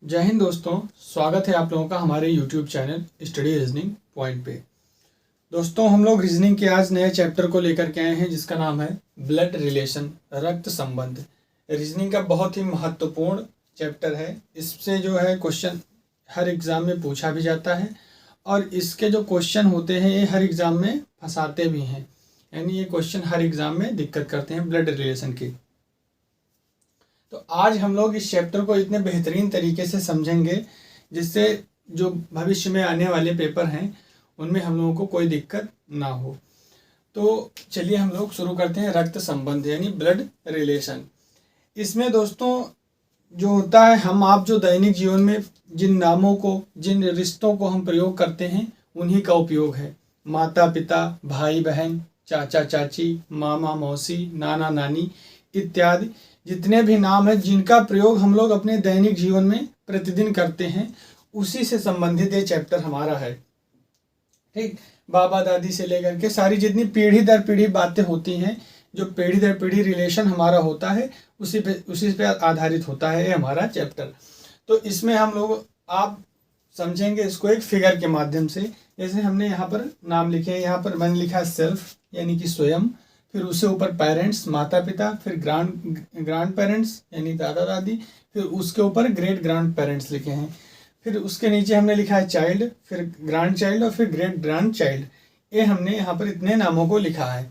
जय हिंद दोस्तों, स्वागत है आप लोगों का हमारे YouTube channel study reasoning point पे। दोस्तों, हम लोग रीजनिंग के आज नए चैप्टर को लेकर के आए हैं जिसका नाम है ब्लड रिलेशन, रक्त संबंध। रीजनिंग का बहुत ही महत्वपूर्ण चैप्टर है। इससे जो है क्वेश्चन हर एग्ज़ाम में पूछा भी जाता है और इसके जो क्वेश्चन होते हैं ये हर एग्ज़ाम में फंसाते भी हैं, यानी ये क्वेश्चन हर एग्ज़ाम में दिक्कत करते हैं ब्लड रिलेशन की। तो आज हम लोग इस चैप्टर को इतने बेहतरीन तरीके से समझेंगे जिससे जो भविष्य में आने वाले पेपर हैं उनमें हम लोगों को कोई दिक्कत ना हो। तो चलिए हम लोग शुरू करते हैं रक्त संबंध यानी ब्लड रिलेशन। इसमें दोस्तों जो होता है, हम आप जो दैनिक जीवन में जिन नामों को, जिन रिश्तों को हम प्रयोग करते हैं उन्हीं का उपयोग है। माता पिता, भाई बहन, चाचा चाची, मामा मौसी, नाना नानी इत्यादि जितने भी नाम हैं जिनका प्रयोग हम लोग अपने दैनिक जीवन में प्रतिदिन करते हैं, उसी से संबंधित ये चैप्टर हमारा है। ठीक, बाबा दादी से लेकर के सारी जितनी पीढ़ी दर पीढ़ी बातें होती हैं, जो पीढ़ी दर पीढ़ी रिलेशन हमारा होता है उसी पे आधारित होता है ये हमारा चैप्टर। तो इसमें हम लोग आप समझेंगे इसको एक फिगर के माध्यम से। जैसे हमने यहाँ पर नाम लिखे हैं, यहाँ पर मैंने लिखा सेल्फ यानी कि स्वयं, फिर उससे ऊपर पेरेंट्स माता पिता, फिर ग्रांड पेरेंट्स यानी दादा दादी, फिर उसके ऊपर ग्रेट ग्रांड पेरेंट्स लिखे हैं। फिर उसके नीचे हमने लिखा है चाइल्ड, फिर ग्रांड चाइल्ड और फिर ग्रेट ग्रांड चाइल्ड। ये हमने यहाँ पर इतने नामों को लिखा है।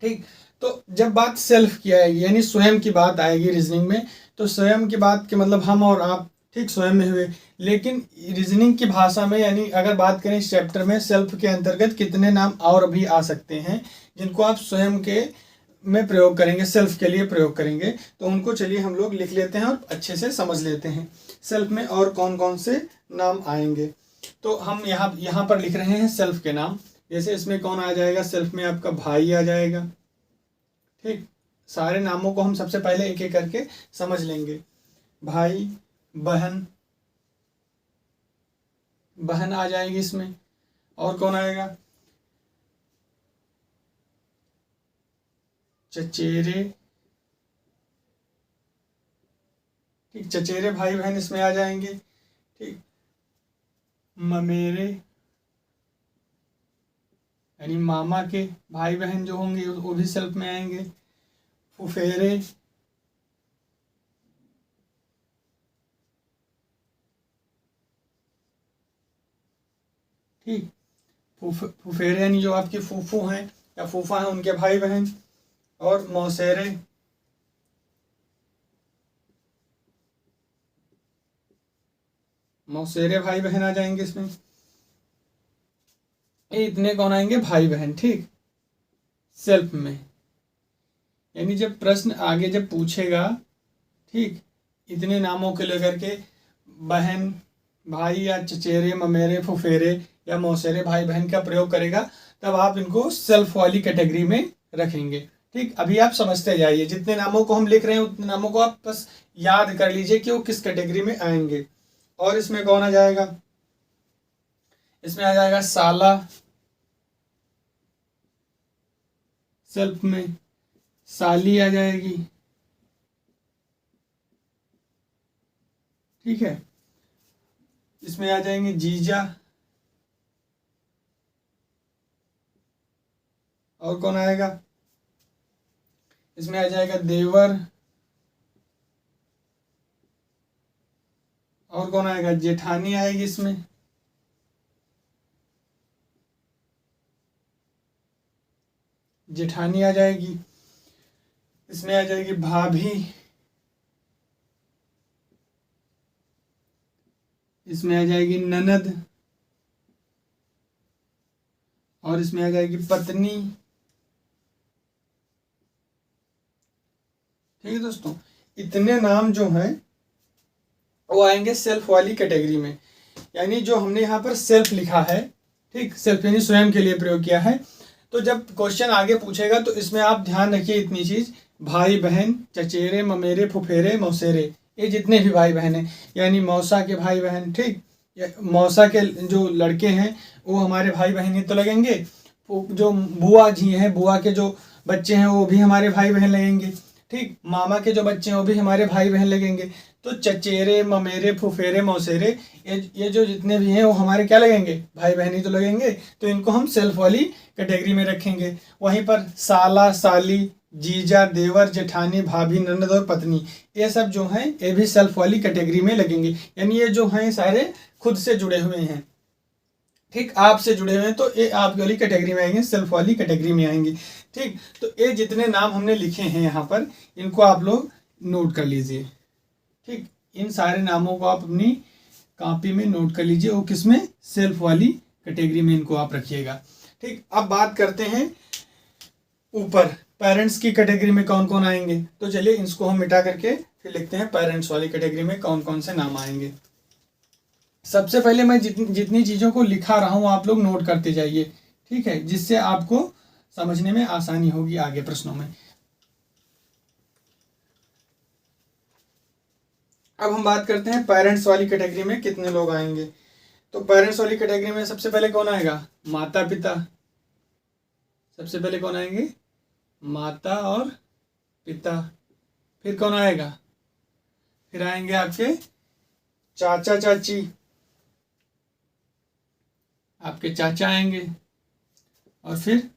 ठीक, तो जब बात सेल्फ की आएगी यानी स्वयं की बात आएगी रीजनिंग में, तो स्वयं की बात के मतलब हम और आप, ठीक, स्वयं में हुए। लेकिन रीजनिंग की भाषा में यानी अगर बात करें इस चैप्टर में, सेल्फ के अंतर्गत कितने नाम और भी आ सकते हैं जिनको आप स्वयं के में प्रयोग करेंगे, सेल्फ के लिए प्रयोग करेंगे, तो उनको चलिए हम लोग लिख लेते हैं और अच्छे से समझ लेते हैं सेल्फ में और कौन कौन से नाम आएंगे। तो हम यहाँ पर लिख रहे हैं सेल्फ के नाम। जैसे इसमें कौन आ जाएगा, सेल्फ में आपका भाई आ जाएगा। ठीक, सारे नामों को हम सबसे पहले एक एक करके समझ लेंगे। भाई, बहन, बहन आ जाएगी इसमें। और कौन आएगा, चचेरे। ठीक, चचेरे भाई बहन इसमें आ जाएंगे। ठीक, ममेरे यानी मामा के भाई बहन जो होंगे वो भी सेल्फ में आएंगे। फुफेरे, ठीक, फुफेरे यानी जो आपकी फूफू हैं या फूफा हैं उनके भाई बहन। और मौसेरे, मौसेरे भाई बहन आ जाएंगे इसमें। ये इतने कौन आएंगे, भाई बहन। ठीक, सेल्फ में यानी जब प्रश्न आगे जब पूछेगा, ठीक, इतने नामों के लेकर के बहन, भाई या चचेरे, ममेरे, फुफेरे या मौसेरे भाई बहन का प्रयोग करेगा, तब आप इनको सेल्फ वाली कैटेगरी में रखेंगे। ठीक, अभी आप समझते जाइए, जितने नामों को हम लिख रहे हैं उतने नामों को आप बस याद कर लीजिए कि वो किस कैटेगरी में आएंगे। और इसमें कौन आ जाएगा, इसमें आ जाएगा साला, सेल्फ में साली आ जाएगी। ठीक है, इसमें आ जाएंगे जीजा। और कौन आएगा, इसमें आ जाएगा देवर। और कौन आएगा, जेठानी आएगी इसमें। जेठानी आ जाएगी। इसमें आ जाएगी भाभी। इसमें आ जाएगी ननद। और इसमें आ जाएगी पत्नी। ठीक है दोस्तों, इतने नाम जो हैं वो आएंगे सेल्फ वाली कैटेगरी में। यानी जो हमने यहाँ पर सेल्फ लिखा है, ठीक, सेल्फ यानी स्वयं के लिए प्रयोग किया है। तो जब क्वेश्चन आगे पूछेगा तो इसमें आप ध्यान रखिए इतनी चीज़, भाई बहन, चचेरे, ममेरे, फुफेरे, मौसेरे, ये जितने भी भाई बहन हैं यानी मौसा के भाई बहन, ठीक, मौसा के जो लड़के हैं वो हमारे भाई बहन ही तो लगेंगे। जो बुआ जी हैं, बुआ के जो बच्चे हैं वो भी हमारे भाई बहन लगेंगे। ठीक, मामा के जो बच्चे हैं वो भी हमारे भाई बहन लगेंगे। तो चचेरे, ममेरे, फुफेरे, मौसेरे, ये जो जितने भी हैं वो हमारे क्या लगेंगे, भाई बहन ही तो लगेंगे। तो इनको हम सेल्फ वाली कैटेगरी में रखेंगे। वहीं पर साला, साली, जीजा, देवर, जेठानी, भाभी, ननद और पत्नी, ये सब जो हैं ये भी सेल्फ वाली कैटेगरी में लगेंगे। यानी ये जो हैं सारे खुद से जुड़े हुए हैं, ठीक, आपसे जुड़े हुए हैं, तो ये आपकी वाली कैटेगरी में आएंगे, सेल्फ वाली कैटेगरी में आएंगे। ठीक, तो ये जितने नाम हमने लिखे हैं यहाँ पर, इनको आप लोग नोट कर लीजिए। ठीक, इन सारे नामों को आप अपनी कॉपी में नोट कर लीजिए, और किसमें, सेल्फ वाली कैटेगरी में इनको आप रखिएगा। ठीक, अब बात करते हैं ऊपर पेरेंट्स की कैटेगरी में कौन कौन आएंगे। तो चलिए इसको हम मिटा करके फिर लिखते हैं पेरेंट्स वाली कैटेगरी में कौन कौन से नाम आएंगे। सबसे पहले मैं जितनी चीज़ों को लिखा रहा हूँ आप लोग नोट करते जाइए, ठीक है, जिससे आपको समझने में आसानी होगी आगे प्रश्नों में। अब हम बात करते हैं पेरेंट्स वाली कैटेगरी में कितने लोग आएंगे। तो पेरेंट्स वाली कैटेगरी में सबसे पहले कौन आएगा, माता पिता। सबसे पहले कौन आएंगे, माता और पिता। फिर कौन आएगा, फिर आएंगे आपके चाचा चाची, आपके चाचा आएंगे, और फिर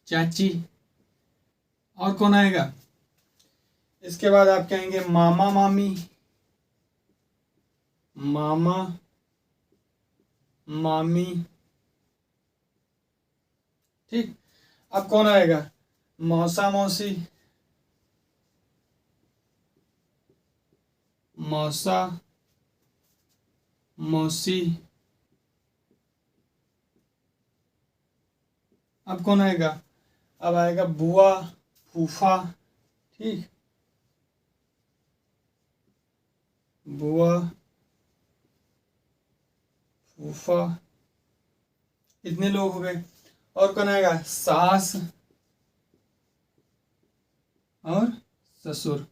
चाची, और कौन आएगा, इसके बाद आप कहेंगे मामा मामी, मामा मामी। ठीक, अब कौन आएगा, मौसा मौसी, मौसा मौसी। अब कौन आएगा, अब आएगा बुआ फूफा। ठीक, बुआ फूफा, इतने लोग हो गए। और कौन आएगा, सास और ससुर।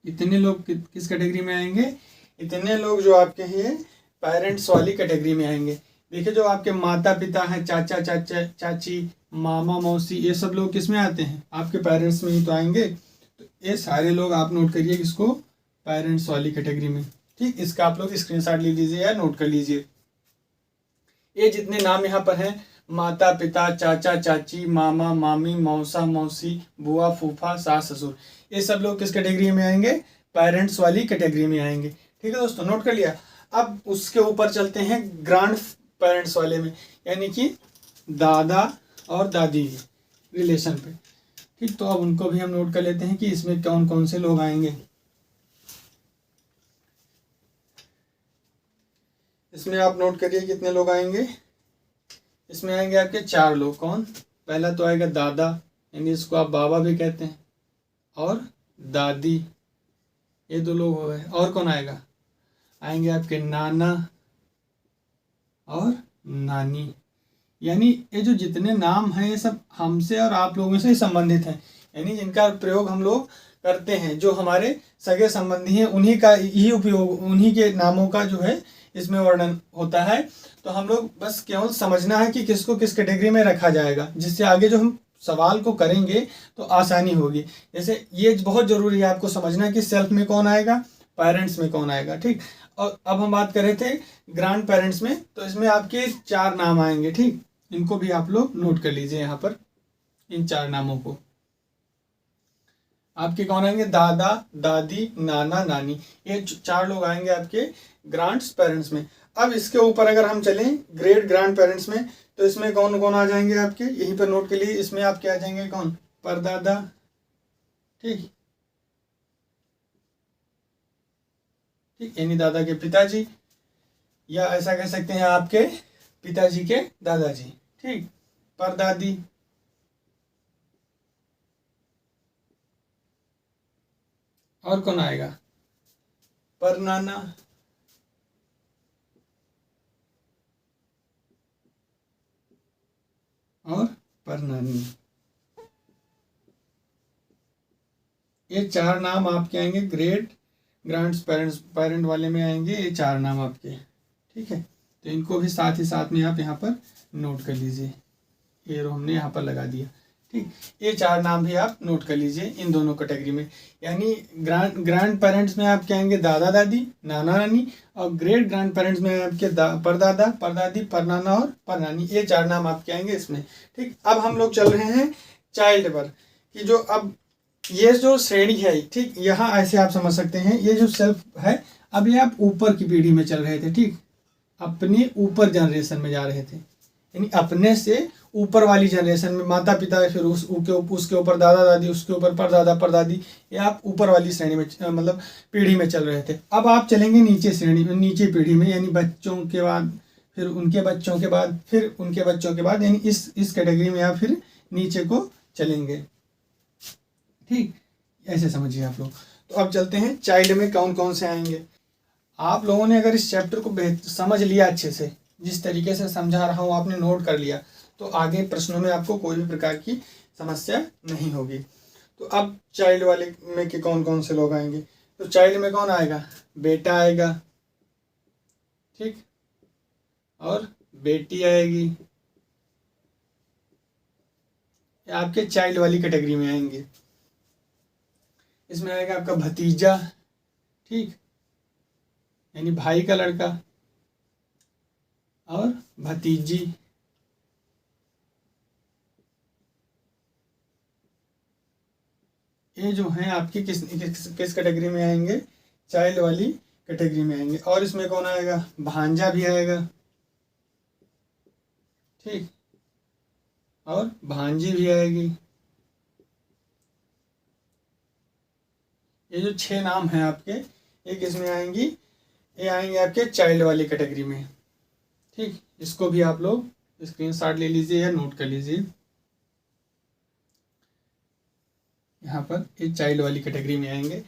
इतने लोग किस कैटेगरी में आएंगे, इतने लोग जो आपके हैं पेरेंट्स वाली कैटेगरी में आएंगे। देखिए जो आपके माता पिता हैं, चाचा चाचा चाची, मामा मौसी, ये सब लोग किस में आते हैं, आपके पेरेंट्स में ही तो आएंगे। तो ये सारे लोग आप नोट करिए किसको, पेरेंट्स वाली कैटेगरी में। ठीक, इसका आप लोग स्क्रीनशॉट ले लीजिए या नोट कर लीजिए। ये जितने नाम यहाँ पर हैं, माता पिता, चाचा चाची, मामा मामी, मौसा मौसी, बुआ फूफा, सास ससुर, ये सब लोग किस कैटेगरी में आएंगे, पेरेंट्स वाली कैटेगरी में आएंगे। ठीक है दोस्तों, नोट कर लिया। अब उसके ऊपर चलते हैं ग्रांड पेरेंट्स वाले में, यानी कि दादा और दादी रिलेशन पे। ठीक, तो अब उनको भी हम नोट कर लेते हैं कि इसमें कौन कौन से लोग आएंगे। इसमें आप नोट करिए कितने लोग आएंगे। इसमें आएंगे आपके 4 लोग। कौन, पहला तो आएगा दादा, यानी इसको आप बाबा भी कहते हैं, और दादी, ये 2 लोग हो गए। और कौन आएगा, आएंगे आपके नाना और नानी। यानी ये जो जितने नाम हैं ये सब हमसे और आप लोगों से संबंधित हैं, यानी जिनका प्रयोग हम लोग करते हैं, जो हमारे सगे संबंधी हैं उन्हीं का ही उपयोग, उन्हीं के नामों का जो है इसमें वर्णन होता है। तो हम लोग बस केवल समझना है कि किसको किस कैटेगरी में रखा जाएगा, जिससे आगे जो हम सवाल को करेंगे तो आसानी होगी। जैसे ये बहुत ज़रूरी है आपको समझना कि सेल्फ में कौन आएगा, पेरेंट्स में कौन आएगा। ठीक, और अब हम बात कर रहे थे ग्रैंड पेरेंट्स में, तो इसमें आपके 4 नाम आएंगे। ठीक, इनको भी आप लोग नोट कर लीजिए यहाँ पर, इन 4 नामों को। आपके कौन आएंगे, दादा दादी नाना नानी, ये 4 लोग आएंगे आपके ग्रैंड पेरेंट्स में। अब इसके ऊपर अगर हम चलें ग्रेट ग्रैंड पेरेंट्स में, तो इसमें कौन कौन आ जाएंगे आपके, यहीं पर नोट के लिए। इसमें आपके आ जाएंगे कौन, परदादा। ठीक ठीक, यानी दादा के पिताजी, या ऐसा कह सकते हैं आपके पिताजी के दादाजी। ठीक, परदादी, और कौन आएगा, परनाना, और परनानी। ये 4 नाम आपके आएंगे ग्रेट ग्रैंड पेरेंट वाले में आएंगे, ये 4 नाम आपके। ठीक है, तो इनको भी साथ ही साथ में आप यहाँ पर नोट कर लीजिए। एरो हमने यहाँ पर लगा दिया। ठीक, ये 4 नाम भी आप नोट कर लीजिए इन दोनों कैटेगरी में। यानी ग्रैंड पेरेंट्स में आपके आएंगे दादा दादी, नाना नानी, और ग्रेट ग्रैंड पेरेंट्स में आपके परदादा, परदादी, परनाना और परनानी, ये 4 नाम आपके आएंगे इसमें। ठीक, अब हम लोग चल रहे हैं चाइल्ड पर, कि जो अब ये जो श्रेणी है, ठीक, यहाँ ऐसे आप समझ सकते हैं, ये जो सेल्फ है, अब ये आप ऊपर की पीढ़ी में चल रहे थे। ठीक, अपने ऊपर जनरेशन में जा रहे थे, यानी अपने से ऊपर वाली जनरेशन में माता पिता, फिर उसके ऊपर दादा दादी, उसके ऊपर परदादा परदादी, ये आप ऊपर वाली श्रेणी में मतलब पीढ़ी में चल रहे थे। अब आप चलेंगे नीचे श्रेणी में, नीचे पीढ़ी में, यानी बच्चों के बाद, फिर उनके बच्चों के बाद, फिर उनके बच्चों के बाद, यानी इस कैटेगरी में आप फिर नीचे को चलेंगे। ठीक, ऐसे समझिए आप लोग। तो अब चलते हैं चाइल्ड में कौन कौन से आएंगे। आप लोगों ने अगर इस चैप्टर को समझ लिया अच्छे से, जिस तरीके से समझा रहा हूँ आपने नोट कर लिया, तो आगे प्रश्नों में आपको कोई भी प्रकार की समस्या नहीं होगी। तो अब चाइल्ड वाले में के कौन कौन से लोग आएंगे। तो चाइल्ड में कौन आएगा, बेटा आएगा, ठीक, और बेटी आएगी, आपके चाइल्ड वाली कैटेगरी में आएंगे। इसमें आएगा आपका भतीजा, ठीक, यानी भाई का लड़का, और भतीजी, ये जो हैं आपकी किस कैटेगरी में आएंगे, चाइल्ड वाली कैटेगरी में आएंगे। और इसमें कौन आएगा, भांजा भी आएगा, ठीक, और भांजी भी आएगी। ये जो 6 नाम हैं आपके, ये किस में आएंगी, ये आएंगे आपके चाइल्ड वाली कैटेगरी में। ठीक, इसको भी आप लोग स्क्रीनशॉट ले लीजिए या नोट कर लीजिए। यहाँ पर ये चाइल्ड वाली कैटेगरी में आएंगे,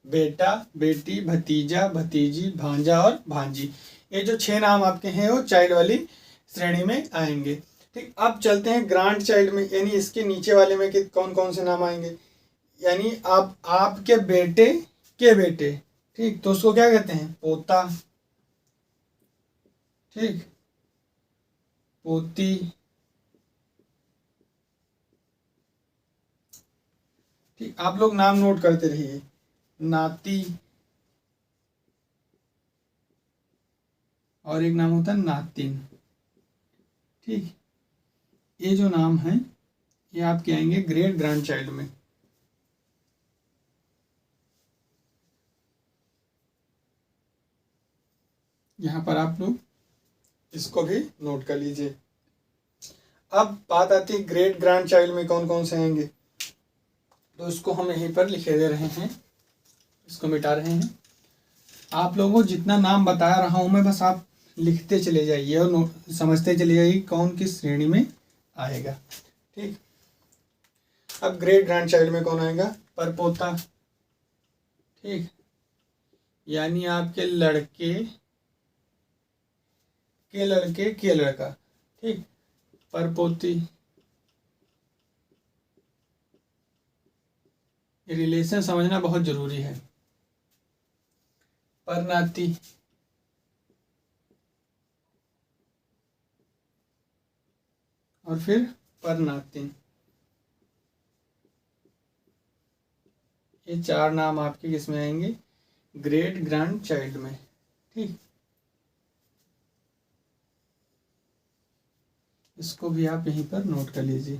बेटा, बेटी, भतीजा, भतीजी, भांजा और भांजी। ये जो 6 नाम आपके हैं वो चाइल्ड वाली श्रेणी में आएंगे। ठीक, अब चलते हैं ग्रांड चाइल्ड में, यानी इसके नीचे वाले में कि कौन कौन से नाम आएंगे। यानी आपके बेटे के बेटे, ठीक, तो उसको क्या कहते हैं, पोता, ठीक, पोती, ठीक, आप लोग नाम नोट करते रहिए, नाती, और एक नाम होता है नातिन। ठीक, ये जो नाम है ये आपके आएंगे ग्रेट ग्रैंड चाइल्ड में। यहाँ पर आप लोग इसको भी नोट कर लीजिए। अब बात आती है ग्रेट ग्रैंड चाइल्ड में कौन कौन से आएंगे, तो इसको हम यहीं पर लिखे दे रहे हैं, इसको मिटा रहे हैं। आप लोगों को जितना नाम बता रहा हूँ मैं, बस आप लिखते चले जाइए और समझते चले जाइए कौन किस श्रेणी में आएगा। ठीक, अब ग्रेट ग्रैंड चाइल्ड में कौन आएगा, परपोता, ठीक, यानी आपके लड़के के लड़के के लड़का, ठीक, परपोती, रिलेशन समझना बहुत जरूरी है। परनाती, और फिर परनातिन। ये 4 नाम आपके किसमें आएंगे, ग्रेट ग्रैंड चाइल्ड में। ठीक, इसको भी आप यहीं पर नोट कर लीजिए।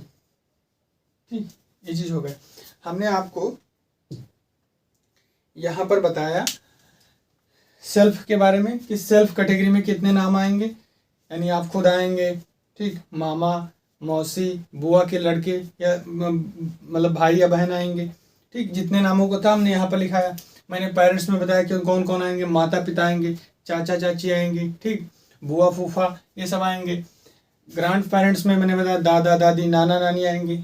ठीक, ये चीज हो गया। हमने आपको यहाँ पर बताया सेल्फ के बारे में कि सेल्फ कैटेगरी में कितने नाम आएंगे, यानी आप खुद आएंगे, ठीक, मामा, मौसी, बुआ के लड़के या मतलब भाई या बहन आएंगे। ठीक, जितने नामों को था हमने यहाँ पर लिखाया। मैंने पेरेंट्स में बताया कि कौन कौन आएंगे, माता पिता आएंगे, चाचा चाची आएंगे, ठीक, बुआ फूफा ये सब आएंगे। ग्रैंड पेरेंट्स में मैंने बताया दादा दादी, नाना नानी आएंगे।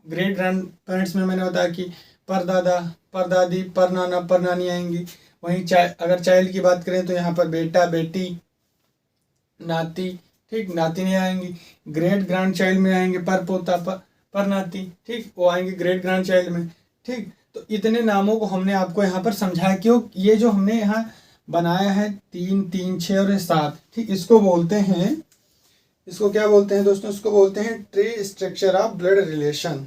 ग्रेट ग्रैंड पेरेंट्स में मैंने बताया कि परदादा, परदादी, परनाना, परनानी आएंगी। वहीं अगर चाइल्ड की बात करें तो यहाँ पर बेटा, बेटी, नाती, ठीक, नातिनी आएंगी। ग्रेट ग्रैंड चाइल्ड में आएंगे पर पोता, पर नाती, ठीक, वो आएंगे ग्रेट ग्रैंड चाइल्ड में। ठीक, तो इतने नामों को हमने आपको यहाँ पर समझाया। क्यों, ये जो हमने यहाँ बनाया है 3, 3, 6 और 7, ठीक, इसको बोलते हैं इसको क्या बोलते हैं दोस्तों? इसको बोलते हैं tree structure of blood relation.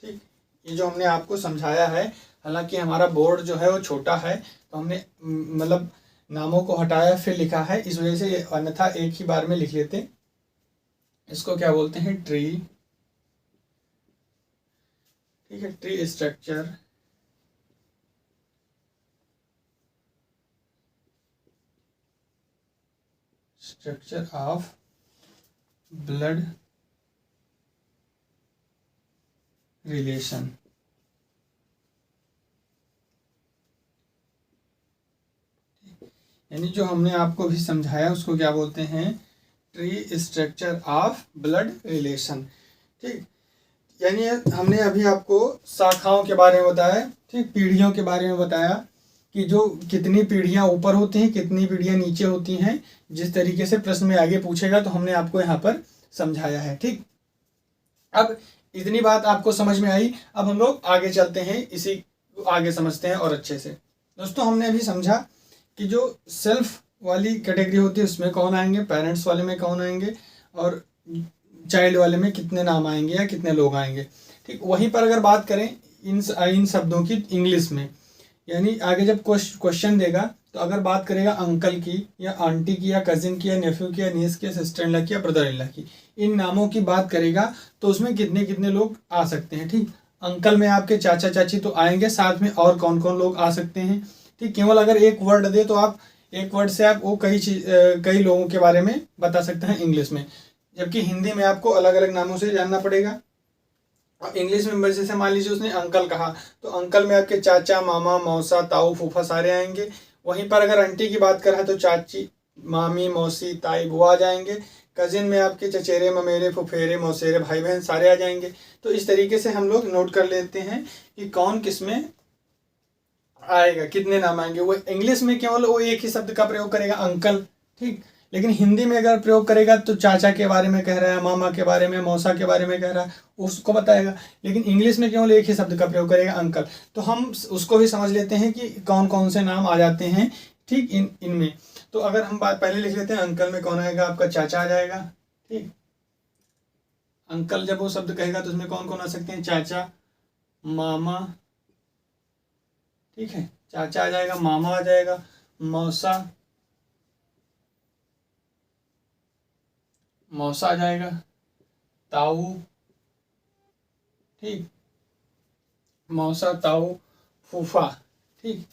ठीक, ये जो हमने आपको समझाया है, हालांकि हमारा बोर्ड जो है वो छोटा है, तो हमने मतलब नामों को हटाया फिर लिखा है, इस वजह से, अन्यथा एक ही बार में लिख लेते। इसको क्या बोलते हैं? ट्री। ठीक है, tree structure of blood relation. यानी जो हमने आपको भी समझाया उसको क्या बोलते हैं? Tree structure of blood relation. ठीक, यानी हमने अभी आपको शाखाओं के बारे में बताया, ठीक, पीढ़ियों के बारे में बताया कि जो कितनी पीढ़ियां ऊपर होती हैं, कितनी पीढ़ियां नीचे होती हैं। जिस तरीके से प्रश्न में आगे पूछेगा तो हमने आपको यहाँ पर समझाया है। ठीक, अब इतनी बात आपको समझ में आई, अब हम लोग आगे चलते हैं, इसी को आगे समझते हैं और अच्छे से। दोस्तों, हमने अभी समझा कि जो सेल्फ वाली कैटेगरी होती है उसमें कौन आएंगे, पेरेंट्स वाले में कौन आएंगे, और चाइल्ड वाले में कितने नाम आएंगे या कितने लोग आएंगे। ठीक, वहीं पर अगर बात करें इन शब्दों की इंग्लिश में, यानी आगे जब क्वेश्चन देगा तो अगर बात करेगा अंकल की या आंटी की या कजिन की या नेफ्यू की या नीस की या सिस्टर इन लॉ की या ब्रदर इन लॉ की, इन नामों की बात करेगा तो उसमें कितने कितने लोग आ सकते हैं। ठीक, अंकल में आपके चाचा चाची तो आएंगे, साथ में और कौन कौन लोग आ सकते हैं। ठीक, केवल अगर एक वर्ड दे तो आप एक वर्ड से आप वो कई लोगों के बारे में बता सकते हैं इंग्लिश में, जबकि हिंदी में आपको अलग अलग नामों से जानना पड़ेगा। और इंग्लिश में जैसे मान लीजिए उसने अंकल कहा तो अंकल में आपके चाचा, मामा, मौसा, ताऊ, फूफा सारे आएंगे। वहीं पर अगर आंटी की बात करा तो चाची, मामी, मौसी, ताई, बुआ आ जाएंगे। कजिन में आपके चचेरे, ममेरे, फुफेरे, मौसेरे, भाई बहन सारे आ जाएंगे। तो इस तरीके से हम लोग नोट कर लेते हैं कि कौन किस में आएगा, कितने नाम आएंगे। वो इंग्लिश में केवल वो एक ही शब्द का प्रयोग करेगा, अंकल। ठीक, लेकिन हिंदी में अगर प्रयोग करेगा तो चाचा के बारे में कह रहा है, मामा के बारे में, मौसा के बारे में कह रहा है, उसको बताएगा। लेकिन इंग्लिश में केवल एक ही शब्द का प्रयोग करेगा, अंकल। तो हम उसको भी समझ लेते हैं कि कौन कौन से नाम आ जाते हैं। ठीक, इनमें तो अगर हम बात पहले लिख लेते हैं, अंकल में कौन आएगा? आपका चाचा आ जाएगा। ठीक, अंकल जब वो शब्द कहेगा तो उसमें कौन कौन आ सकते हैं? चाचा, मामा। ठीक है, चाचा आ जाएगा, मामा आ जाएगा, मौसा आ जाएगा, ताऊ। ठीक, मौसा, ताऊ, फूफा। ठीक,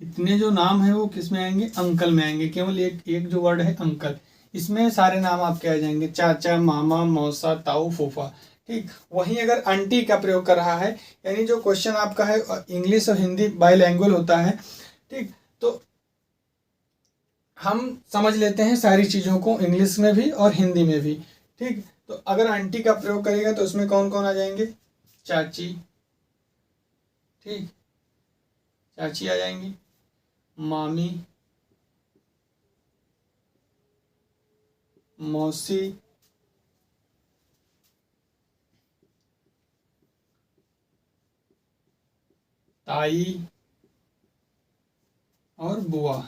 इतने जो नाम है वो किस में आएंगे? अंकल में आएंगे। केवल एक जो वर्ड है अंकल, इसमें सारे नाम आपके आ जाएंगे, चाचा, मामा, मौसा, ताऊ, फूफा। ठीक, वहीं अगर आंटी का प्रयोग कर रहा है, यानी जो क्वेश्चन आपका है इंग्लिश और हिंदी बाइलैंग्वेज होता है। ठीक, तो हम समझ लेते हैं सारी चीज़ों को, इंग्लिश में भी और हिंदी में भी। ठीक, तो अगर आंटी का प्रयोग करेगा तो उसमें कौन कौन आ जाएंगे? चाची। ठीक, चाची आ जाएंगी, मामी, मौसी, ताई और बुआ।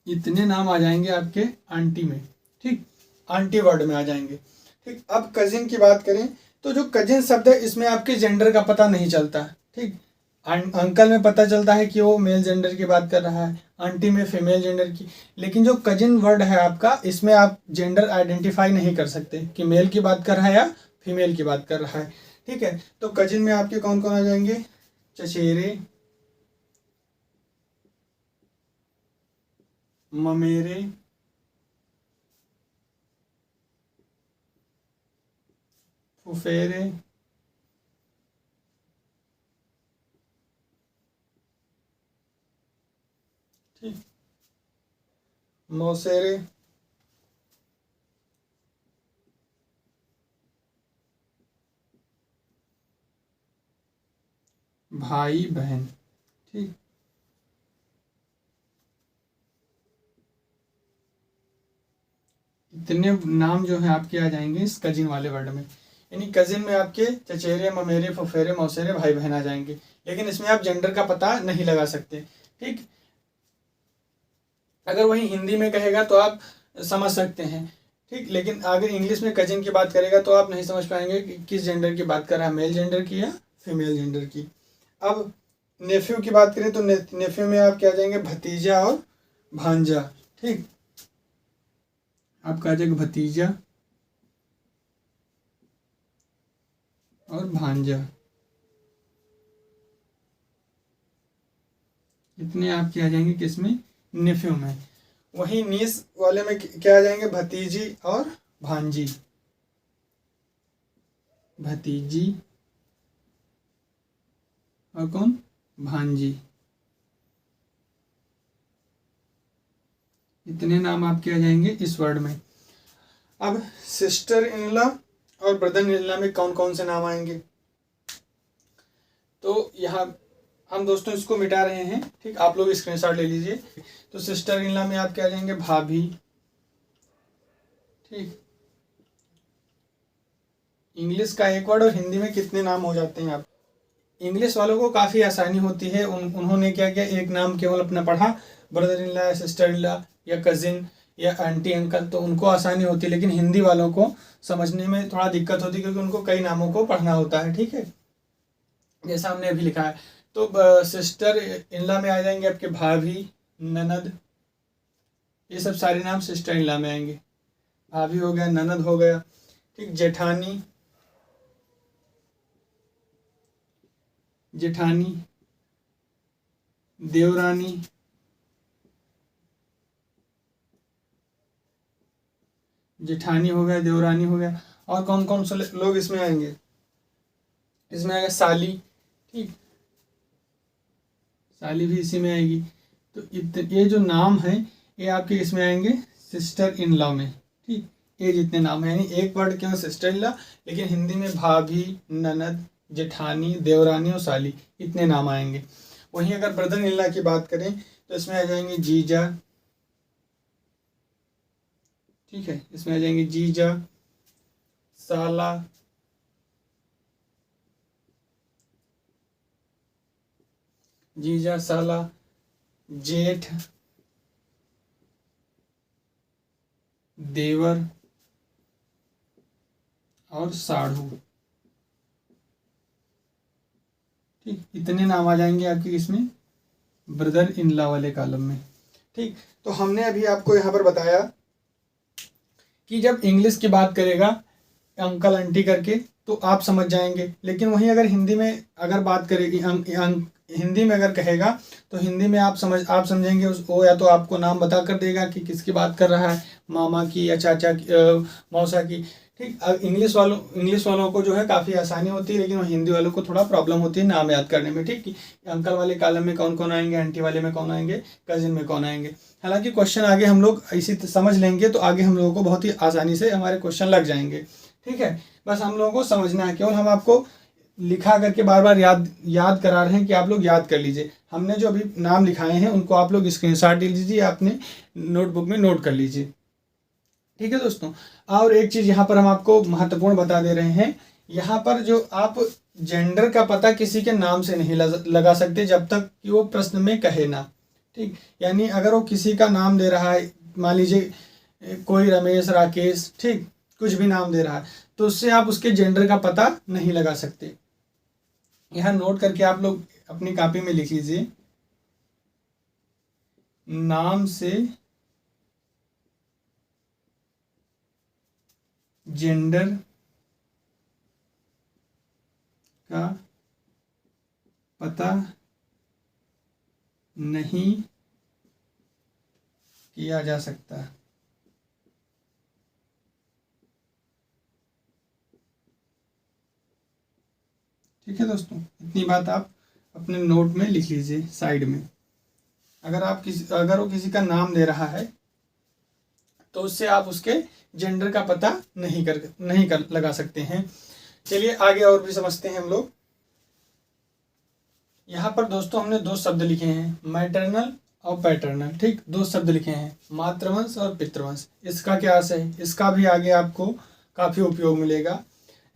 इतने नाम आ जाएंगे आपके आंटी में। ठीक, आंटी वर्ड में आ जाएंगे। ठीक, अब कजिन की बात करें तो जो कजिन शब्द है इसमें आपके जेंडर का पता नहीं चलता। ठीक, अंकल में पता चलता है कि वो मेल जेंडर की बात कर रहा है, आंटी में फीमेल जेंडर की। लेकिन जो कजिन वर्ड है आपका, इसमें आप जेंडर आइडेंटिफाई नहीं कर सकते कि मेल की बात कर रहा है या फीमेल की बात कर रहा है। ठीक है, तो कजिन में आपके कौन कौन आ जाएंगे? चचेरे, ममेरे, फुफेरे, ठीक, मौसेरे, भाई बहन। ठीक, इतने नाम जो है आपके आ जाएंगे इस कजिन वाले वर्ड में। यानी कजिन में आपके चचेरे, ममेरे, फुफेरे, मौसेरे, भाई बहन आ जाएंगे। लेकिन इसमें आप जेंडर का पता नहीं लगा सकते। ठीक, अगर वही हिंदी में कहेगा तो आप समझ सकते हैं, ठीक। लेकिन अगर इंग्लिश में कजिन की बात करेगा तो आप नहीं समझ पाएंगे कि किस जेंडर की बात कर रहा है, मेल जेंडर की या फीमेल जेंडर की। अब नेफ्यू की बात करें तो नेफ्यू में आप क्या आ जाएंगे, भतीजा और भांजा, ठीक। आपका आ जाएगा भतीजा और भांजा, इतने आपके आ जाएंगे किसमें, नेफ्यू में। वही नीस वाले में क्या आ जाएंगे, भतीजी और भांजी, भतीजी और कौन, भांजी। इतने नाम आपके आ जाएंगे इस वर्ड में। अब सिस्टर इन लॉ और ब्रदर इन लॉ में कौन कौन से नाम आएंगे, तो यहाँ हम दोस्तों इसको मिटा रहे हैं, ठीक। आप लोग स्क्रीनशॉट ले लीजिए। तो सिस्टर इन लॉ में आप क्या आ जाएंगे, भाभी, ठीक। इंग्लिश का एक वर्ड और हिंदी में कितने नाम हो जाते हैं। आप इंग्लिश वालों को काफ़ी आसानी होती है, उन्होंने क्या किया, एक नाम केवल अपना पढ़ा, ब्रदर इन लॉ या सिस्टर इन लॉ या कजिन या आंटी अंकल, तो उनको आसानी होती है। लेकिन हिंदी वालों को समझने में थोड़ा दिक्कत होती है क्योंकि उनको कई नामों को पढ़ना होता है, ठीक है। जैसा हमने अभी लिखा है, तो सिस्टर इन लॉ में आ जाएंगे आपके भाभी, ननद, ये सब सारे नाम सिस्टर इन लॉ में आएंगे। भाभी हो गया, ननद हो गया, ठीक। जेठानी, जेठानी, देवरानी, जेठानी हो गया, देवरानी हो गया। और कौन कौन से लोग इसमें आएंगे, इसमें आएगा साली, ठीक। साली भी इसी में आएगी। तो ये जो नाम है ये आपके इसमें आएंगे सिस्टर इन लॉ में, ठीक। ये जितने नाम हैं, यानी एक वर्ड क्यों सिस्टर इन लॉ, लेकिन हिंदी में भाभी, ननद, जेठानी, देवरानी और साली, इतने नाम आएंगे। वहीं अगर ब्रदर इन लॉ की बात करें तो इसमें आ जाएंगे जीजा, ठीक है। इसमें आ जाएंगे जीजा, साला, जीजा, साला, जेठ, देवर और साढ़ू, ठीक। इतने नाम आ जाएंगे आपके इसमें ब्रदर इन लॉ वाले कॉलम में, ठीक। तो हमने अभी आपको यहाँ पर बताया कि जब इंग्लिश की बात करेगा अंकल आंटी करके तो आप समझ जाएंगे, लेकिन वहीं अगर हिंदी में अगर बात करेगी हिंदी में अगर कहेगा तो हिंदी में आप समझेंगे वो या तो आपको नाम बता कर देगा कि किसकी बात कर रहा है, मामा की या चाचा की, मौसा की, ठीक। अब इंग्लिश वालों को जो है काफ़ी आसानी होती है, लेकिन हिंदी वालों को थोड़ा प्रॉब्लम होती है नाम याद करने में, ठीक। कि अंकल वाले कॉलम में कौन कौन आएंगे, आंटी वाले में कौन आएंगे, कजिन में कौन आएंगे। हालांकि क्वेश्चन आगे हम लोग इसी समझ लेंगे तो आगे हम लोगों को बहुत ही आसानी से हमारे क्वेश्चन लग जाएंगे, ठीक है। बस हम लोगों को समझना है, केवल हम आपको लिखा करके बार बार याद करा रहे हैं कि आप लोग याद कर लीजिए। हमने जो अभी नाम लिखाए हैं उनको आप लोग स्क्रीनशॉट ले लीजिए, अपने नोटबुक में नोट कर लीजिए, ठीक है दोस्तों। और एक चीज़ यहाँ पर हम आपको महत्वपूर्ण बता दे रहे हैं, यहाँ पर जो आप जेंडर का पता किसी के नाम से नहीं लगा सकते जब तक कि वो प्रश्न में कहे ना, ठीक। यानी अगर वो किसी का नाम दे रहा है, मान लीजिए कोई रमेश, राकेश, ठीक, कुछ भी नाम दे रहा है, तो उससे आप उसके जेंडर का पता नहीं लगा सकते। यहाँ नोट करके आप लोग अपनी कॉपी में लिख लीजिए, नाम से जेंडर का पता नहीं किया जा सकता। ठीक है दोस्तों, इतनी बात आप अपने नोट में लिख लीजिए साइड में। अगर वो किसी का नाम दे रहा है तो उससे आप उसके जेंडर का पता नहीं कर लगा सकते हैं। चलिए आगे और भी समझते हैं हम लोग। यहाँ पर दोस्तों हमने दो शब्द लिखे हैं, मैटरनल और पैटर्नल, ठीक, दो शब्द लिखे हैं, मातृवंश और पितृवंश। इसका क्या अर्थ है, इसका भी आगे आपको काफ़ी उपयोग मिलेगा।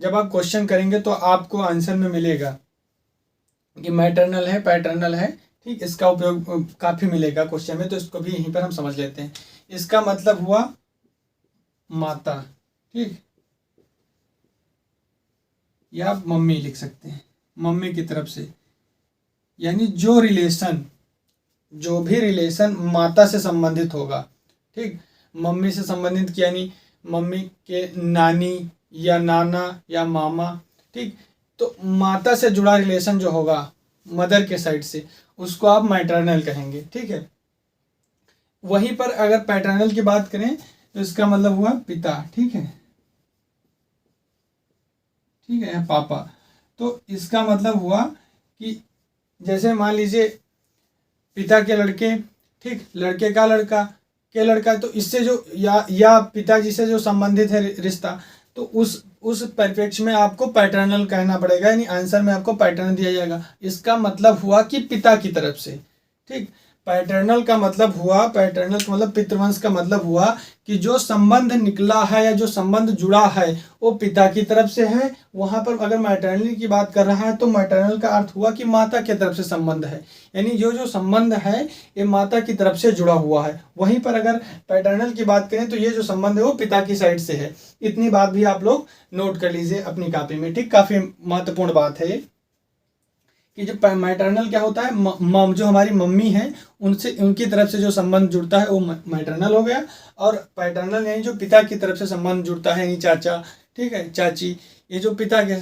जब आप क्वेश्चन करेंगे तो आपको आंसर में मिलेगा कि मैटरनल है, पैटर्नल है, ठीक, इसका उपयोग काफ़ी मिलेगा क्वेश्चन में, तो इसको भी यहीं पर हम समझ लेते हैं। इसका मतलब हुआ माता, ठीक, या आप मम्मी लिख सकते हैं, मम्मी की तरफ से, यानी जो भी रिलेशन माता से संबंधित होगा, ठीक, मम्मी से संबंधित यानी मम्मी के नानी या नाना या मामा, ठीक, तो माता से जुड़ा रिलेशन जो होगा मदर के साइड से, उसको आप मैटरनल कहेंगे, ठीक है। वहीं पर अगर पैटर्नल की बात करें तो इसका मतलब हुआ पिता, ठीक है, ठीक है, पापा। तो इसका मतलब हुआ कि जैसे मान लीजिए पिता के लड़के, ठीक, लड़के का लड़का के लड़का, तो इससे जो या पिताजी से जो संबंधित है रिश्ता, तो उस परिप्रेक्ष्य में आपको पैटर्नल कहना पड़ेगा, यानी आंसर में आपको पैटर्न दिया जाएगा। इसका मतलब हुआ कि पिता की तरफ से, ठीक। पैटर्नल का मतलब पितृवंश का मतलब हुआ कि जो संबंध निकला है या जो संबंध जुड़ा है वो पिता की तरफ से है। वहां पर अगर मैटरनल की बात कर रहा है तो मैटरनल का अर्थ हुआ कि माता की तरफ से संबंध है, यानी जो संबंध है ये माता की तरफ से जुड़ा हुआ है। वहीं पर अगर पैटर्नल की बात करें तो ये जो संबंध है वो पिता की साइड से है। इतनी बात भी आप लोग नोट कर लीजिए अपनी कॉपी में, ठीक। काफी महत्वपूर्ण बात है ये कि जो मैटरनल क्या होता है, जो हमारी मम्मी है उनसे, उनकी तरफ से जो संबंध जुड़ता है वो मैटरनल हो गया, और पैटर्नल यानी जो पिता की तरफ से संबंध जुड़ता है, यानी चाचा, ठीक है, चाची, ये जो पिता के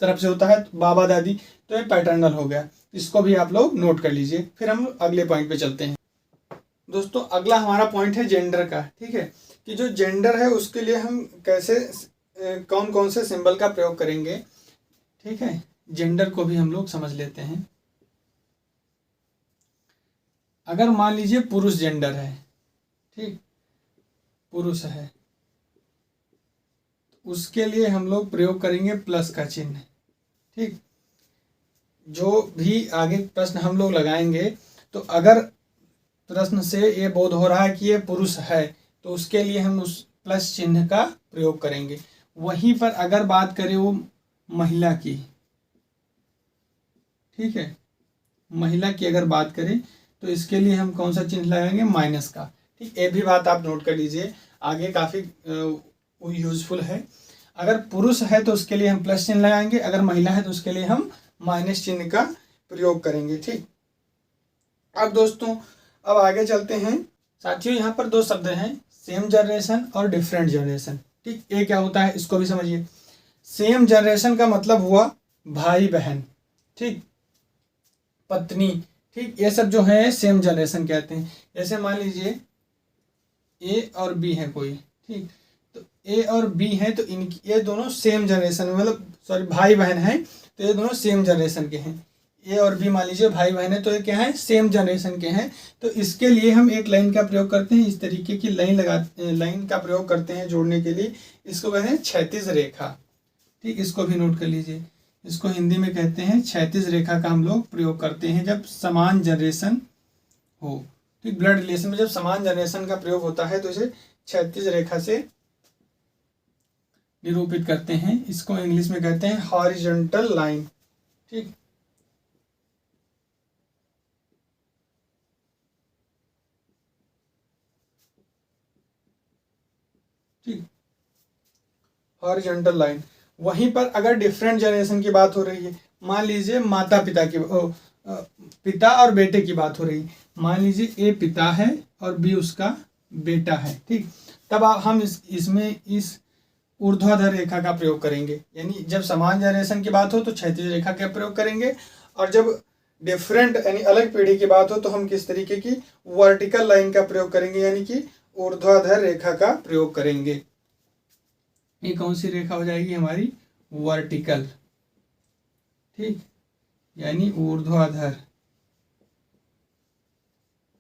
तरफ से होता है, बाबा दादी, तो ये पैटर्नल हो गया। इसको भी आप लोग नोट कर लीजिए। फिर हम अगले पॉइंट पे चलते हैं। दोस्तों अगला हमारा पॉइंट है जेंडर का, ठीक है, कि जो जेंडर है उसके लिए हम कैसे कौन कौन से सिंबल का प्रयोग करेंगे, ठीक है। जेंडर को भी हम लोग समझ लेते हैं। अगर मान लीजिए पुरुष जेंडर है, ठीक, पुरुष है, उसके लिए हम लोग प्रयोग करेंगे प्लस का चिन्ह, ठीक। जो भी आगे प्रश्न हम लोग लगाएंगे तो अगर प्रश्न से ये बोध हो रहा है कि ये पुरुष है तो उसके लिए हम उस प्लस चिन्ह का प्रयोग करेंगे। वहीं पर अगर बात करें वो महिला की, ठीक है, महिला की अगर बात करें तो इसके लिए हम कौन सा चिन्ह लगाएंगे, माइनस का, ठीक। ये भी बात आप नोट कर लीजिए, आगे काफ़ी यूजफुल है। अगर पुरुष है तो उसके लिए हम प्लस चिन्ह लगाएंगे, अगर महिला है तो उसके लिए हम माइनस चिन्ह का प्रयोग करेंगे, ठीक। अब दोस्तों अब आगे चलते हैं। साथियों यहाँ पर दो शब्द हैं, सेम जनरेशन और डिफरेंट जनरेशन, ठीक। ये क्या होता है इसको भी समझिए। सेम जनरेशन का मतलब हुआ भाई बहन, ठीक, पत्नी, ठीक, ये सब जो है सेम जनरेशन कहते हैं। जैसे मान लीजिए ए और बी है कोई, ठीक, तो ए और बी है तो इनकी ये दोनों सेम जनरेशन, मतलब सॉरी भाई बहन है तो ये दोनों सेम जनरेशन के हैं। ए और बी मान लीजिए भाई बहन है तो ये क्या है, सेम जनरेशन के हैं। तो इसके लिए हम एक लाइन का प्रयोग करते हैं, इस तरीके की लाइन का प्रयोग करते हैं जोड़ने के लिए। इसको कहते हैं क्षैतिज रेखा, ठीक। इसको भी नोट कर लीजिए। इसको हिंदी में कहते हैं क्षैतिज रेखा का हम लोग प्रयोग करते हैं जब समान जनरेशन हो, ठीक। ब्लड रिलेशन में जब समान जनरेशन का प्रयोग होता है तो इसे क्षैतिज रेखा से निरूपित करते हैं। इसको इंग्लिश में कहते हैं हॉरिजॉन्टल लाइन, ठीक। ठीक, हॉरिजॉन्टल लाइन। वहीं पर अगर डिफरेंट जनरेशन की बात हो रही है, मान लीजिए माता पिता की पिता और बेटे की बात हो रही है, मान लीजिए ए पिता है और बी उसका बेटा है, ठीक। तब हम इसमें इस ऊर्ध्वाधर रेखा का प्रयोग करेंगे, यानी जब समान जनरेशन की बात हो तो क्षैतिज रेखा का प्रयोग करेंगे, और जब डिफरेंट यानी अलग पीढ़ी की बात हो तो हम किस तरीके की वर्टिकल लाइन का प्रयोग करेंगे, यानी कि ऊर्ध्वाधर रेखा का प्रयोग करेंगे। ये कौन सी रेखा हो जाएगी हमारी, वर्टिकल, ठीक, यानी ऊर्ध्वाधर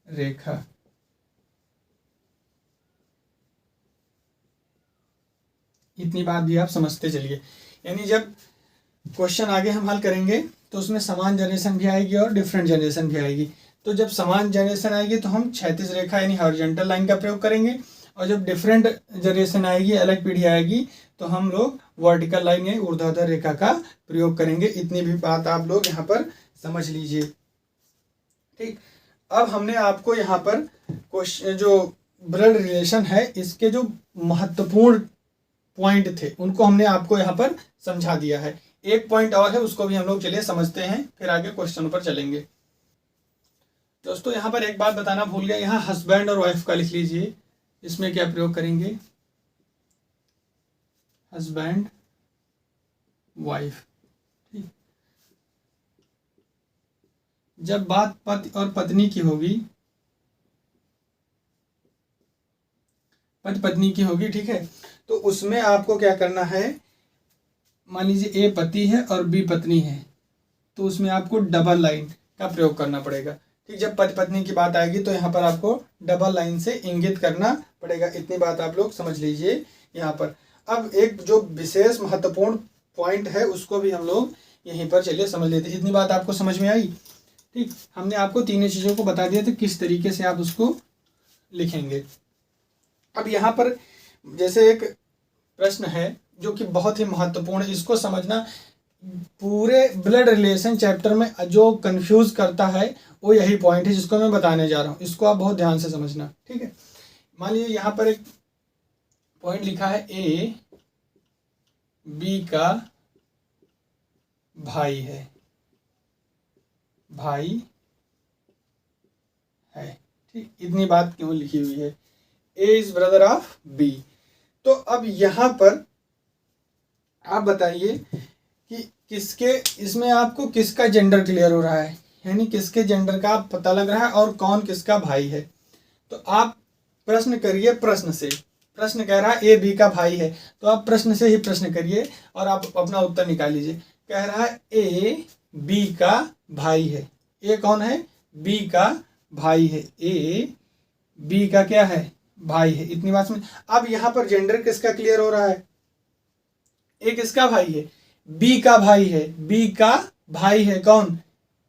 रेखा। इतनी बात भी आप समझते चलिए, यानी जब क्वेश्चन आगे हम हल करेंगे तो उसमें समान जनरेशन भी आएगी और डिफरेंट जनरेशन भी आएगी। तो जब समान जनरेशन आएगी तो हम क्षैतिज रेखा यानी हॉरिजॉन्टल लाइन का प्रयोग करेंगे, और जब डिफरेंट जनरेशन आएगी, अलग पीढ़ी आएगी, तो हम लोग वर्टिकल लाइन या ऊर्ध्वाधर रेखा का प्रयोग करेंगे। इतनी भी बात आप लोग यहाँ पर समझ लीजिए। ठीक, अब हमने आपको यहाँ पर क्वेश्चन जो ब्लड रिलेशन है इसके जो महत्वपूर्ण पॉइंट थे उनको हमने आपको यहाँ पर समझा दिया है। एक पॉइंट और है, उसको भी हम लोग चलिए समझते हैं, फिर आगे क्वेश्चन पर चलेंगे। दोस्तों यहाँ पर एक बात बताना भूल गया, यहाँ हस्बैंड और वाइफ का लिख लीजिए। इसमें क्या प्रयोग करेंगे, हस्बैंड वाइफ। ठीक, जब बात पति और पत्नी की होगी, पति पत्नी की होगी, ठीक है, तो उसमें आपको क्या करना है, मान लीजिए ए पति है और बी पत्नी है, तो उसमें आपको डबल लाइन का प्रयोग करना पड़ेगा। ठीक, जब पति पत्नी की बात आएगी तो यहाँ पर आपको डबल लाइन से इंगित करना पड़ेगा। इतनी बात आप लोग समझ लीजिए यहाँ पर। अब एक जो विशेष महत्वपूर्ण पॉइंट है उसको भी हम लोग यहीं पर चलिए समझ लेते हैं। इतनी बात आपको समझ में आई। ठीक, हमने आपको तीनों चीज़ों को बता दिया था किस तरीके से आप उसको लिखेंगे। अब यहाँ पर जैसे एक प्रश्न है जो कि बहुत ही महत्वपूर्ण है, इसको समझना पूरे ब्लड रिलेशन चैप्टर में जो कंफ्यूज करता है वो यही पॉइंट है जिसको मैं बताने जा रहा हूँ। इसको आप बहुत ध्यान से समझना। ठीक है, मान लीजिए यहाँ पर एक पॉइंट लिखा है, ए बी का भाई है, भाई है। ठीक, इतनी बात क्यों लिखी हुई है, ए इज ब्रदर ऑफ बी। तो अब यहाँ पर आप बताइए कि किसके, इसमें आपको किसका जेंडर क्लियर हो रहा है, यानी किसके जेंडर का पता लग रहा है और कौन किसका भाई है। तो आप प्रश्न करिए, प्रश्न से, प्रश्न कह रहा है ए बी का भाई है, तो आप प्रश्न से ही प्रश्न करिए और आप अपना उत्तर निकाल लीजिए। कह रहा है ए बी का भाई है, ए कौन है, बी का भाई है, ए बी का क्या है, भाई है। इतनी बात में अब यहाँ पर जेंडर किसका क्लियर हो रहा है, ए किसका भाई है, बी का भाई है, बी का भाई है कौन,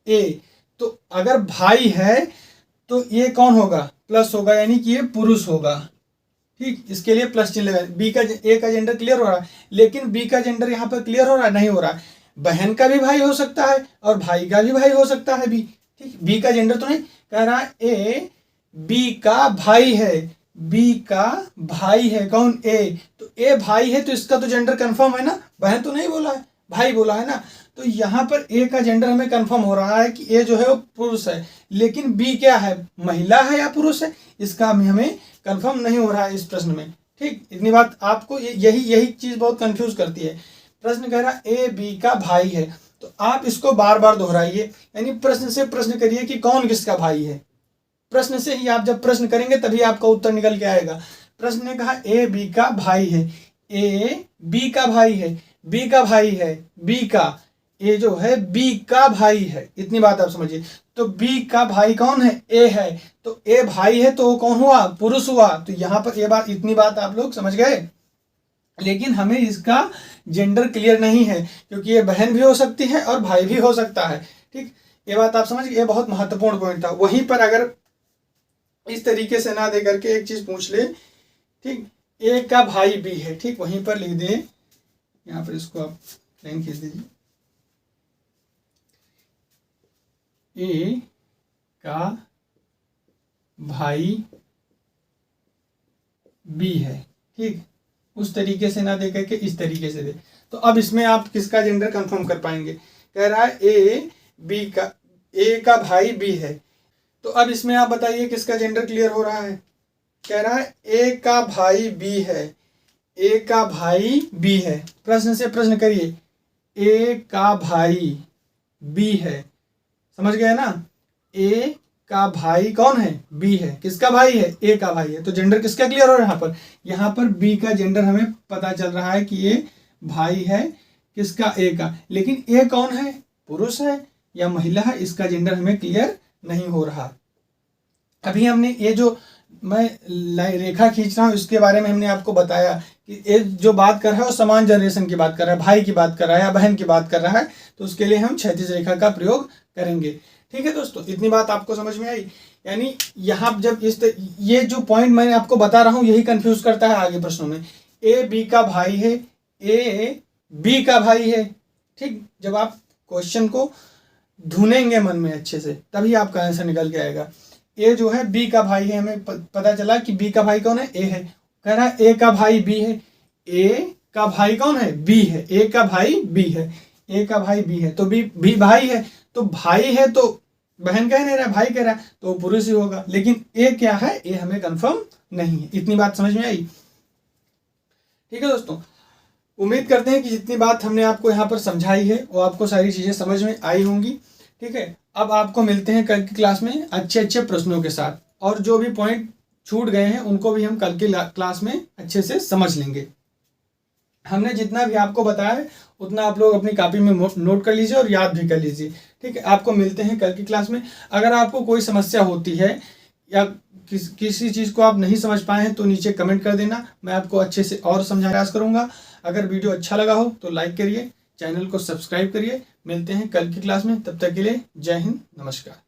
ए। तो अगर भाई है तो ये कौन होगा, प्लस होगा, यानी कि ये पुरुष होगा। ठीक, इसके लिए प्लस चिन्ह लगा। बी का, ए का जेंडर क्लियर हो रहा है, लेकिन बी का जेंडर यहाँ पर क्लियर हो रहा है, नहीं हो रहा है। बहन का भी भाई हो सकता है और भाई का भी भाई हो सकता है बी। ठीक, बी का जेंडर तो नहीं, कह रहा है ए बी का भाई है, बी का भाई है कौन, ए। तो ए भाई है तो इसका तो जेंडर कंफर्म है ना, बहन तो नहीं बोला है, भाई बोला है ना। तो यहाँ पर ए का जेंडर हमें कंफर्म हो रहा है कि ए जो है वो पुरुष है, लेकिन बी क्या है, महिला है या पुरुष है, इसका हमें कंफर्म नहीं हो रहा है इस प्रश्न में। ठीक, इतनी बात आपको, यही चीज़ बहुत कंफ्यूज करती है। प्रश्न कह रहा ए बी का भाई है, तो आप इसको बार बार दोहराइए, यानी प्रश्न से प्रश्न करिए कि कौन किसका भाई है। प्रश्न से ही आप जब प्रश्न करेंगे तभी आपका उत्तर निकल के आएगा। प्रश्न ने कहा ए बी का भाई है, ए बी का भाई है, बी का भाई है, बी का, ए जो है बी का भाई है। इतनी बात आप समझिए। तो बी का भाई कौन है, ए है, तो ए भाई है तो कौन हुआ, पुरुष हुआ। तो यहाँ पर ये बात, इतनी बात आप लोग समझ गए। लेकिन हमें इसका जेंडर क्लियर नहीं है क्योंकि ये बहन भी हो सकती है और भाई भी हो सकता है। ठीक, ये बात आप समझ गए, ये बहुत महत्वपूर्ण पॉइंट था। वहीं पर अगर इस तरीके से ना दे करके एक चीज पूछ ले, ठीक, ए का भाई बी है, ठीक, वहीं पर लिख दे, यहाँ पर इसको आप लाइन खींच दीजिए, ए का भाई बी है। ठीक, उस तरीके से ना दे करके इस तरीके से दे, तो अब इसमें आप किसका जेंडर कंफर्म कर पाएंगे। कह रहा है ए बी का, ए का भाई बी है, तो अब इसमें आप बताइए किसका जेंडर क्लियर हो रहा है। कह रहा है ए का भाई बी है, ए का भाई बी है। प्रश्न से प्रश्न करिए, ए का भाई बी है, समझ गए ना। ए का भाई कौन है, बी है, किसका भाई है, ए का भाई है। तो जेंडर किसका क्लियर हो रहा है, यहाँ पर बी का जेंडर हमें पता चल रहा है कि ये भाई है किसका, ए का। लेकिन ए कौन है, पुरुष है या महिला है, इसका जेंडर हमें क्लियर नहीं हो रहा। अभी हमने ये जो मैं रेखा खींच रहा हूँ इसके बारे में हमने आपको बताया कि ये जो बात कर रहा है वो समान जनरेशन की बात कर रहा है, भाई की बात कर रहा है या बहन की बात कर रहा है, तो उसके लिए हम क्षैतिज रेखा का प्रयोग करेंगे। ठीक है दोस्तों, इतनी बात आपको समझ में आई। यानी यहाँ जब ये जो पॉइंट मैंने आपको बता रहा हूँ यही कंफ्यूज करता है आगे प्रश्नों में। ए बी का भाई है, ए बी का भाई है। ठीक, जब आप क्वेश्चन को धुनेंगे मन में अच्छे से, तभी आपका आंसर निकल के आएगा। ए जो है बी का भाई है, हमें पता चला कि बी का भाई कौन है, ए है। कह रहा है ए का भाई बी है, ए का भाई कौन है, बी है। ए का भाई बी है, ए का भाई बी है, तो बी भाई है, तो भाई है तो बहन कह नहीं रहा, भाई कह रहा है तो पुरुष ही होगा। लेकिन ए क्या है, ए हमें कंफर्म नहीं है। इतनी बात समझ में आई? ठीक है दोस्तों, उम्मीद करते हैं कि जितनी बात हमने आपको यहाँ पर समझाई है वो आपको सारी चीज़ें समझ में आई होंगी। ठीक है, अब आपको मिलते हैं कल की क्लास में अच्छे अच्छे प्रश्नों के साथ, और जो भी पॉइंट छूट गए हैं उनको भी हम कल की क्लास में अच्छे से समझ लेंगे। हमने जितना भी आपको बताया है उतना आप लोग अपनी कॉपी में नोट कर लीजिए और याद भी कर लीजिए। ठीक है, आपको मिलते हैं कल की क्लास में। अगर आपको कोई समस्या होती है या किसी चीज़ को आप नहीं समझ पाए हैं तो नीचे कमेंट कर देना, मैं आपको अच्छे से और समझाने का प्रयास करूँगा। अगर वीडियो अच्छा लगा हो तो लाइक करिए, चैनल को सब्सक्राइब करिए। मिलते हैं कल की क्लास में, तब तक के लिए जय हिंद, नमस्कार।